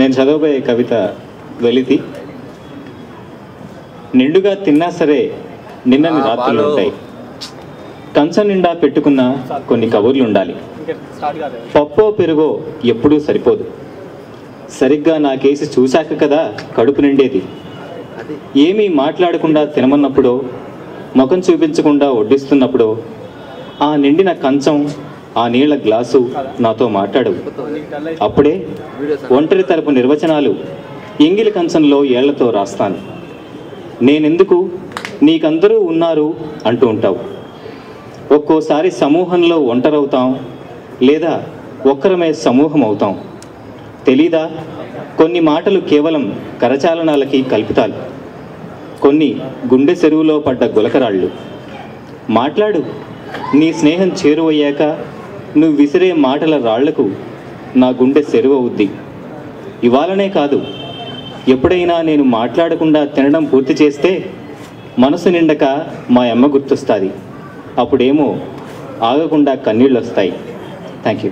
నేను చదవబోయే కవిత వెలితి. నిండుగా తిన్నా సరే నిన్నని రాత్రులు ఉంటాయి. కంచం నిండా పెట్టుకున్న కొన్ని కబుర్లు ఉండాలి. పప్పో పెరుగో ఎప్పుడూ సరిపోదు. సరిగ్గా నా కేసు చూశాక కదా కడుపు నిండేది. ఏమీ మాట్లాడకుండా తినమన్నప్పుడో, ముఖం చూపించకుండా వడ్డిస్తున్నప్పుడో ఆ నిండిన కంచం, ఆ నీళ్ల గ్లాసు నాతో మాట్లాడవు. అప్పుడే ఒంటరి తరపు నిర్వచనాలు ఎంగిలి కంచంలో ఏళ్లతో రాస్తాను. నేనెందుకు, నీకందరూ ఉన్నారు అంటూ ఉంటావు. ఒక్కోసారి సమూహంలో ఒంటరవుతాం, లేదా ఒక్కరమే సమూహం అవుతాం. తెలీదా, కొన్ని మాటలు కేవలం కరచాలనాలకి కల్పితాలు, కొన్ని గుండె చెరువులో పడ్డ గులకరాళ్ళు. మాట్లాడు, నీ స్నేహం చేరువయ్యాక నువ్వు విసిరే మాటల రాళ్లకు నా గుండె చెరువవుద్ది. ఇవాళనే కాదు, ఎప్పుడైనా నేను మాట్లాడకుండా తినడం పూర్తి చేస్తే మనసు నిండక మా అమ్మ గుర్తొస్తుంది. అప్పుడేమో ఆగకుండా కన్నీళ్ళు వస్తాయి. Thank you.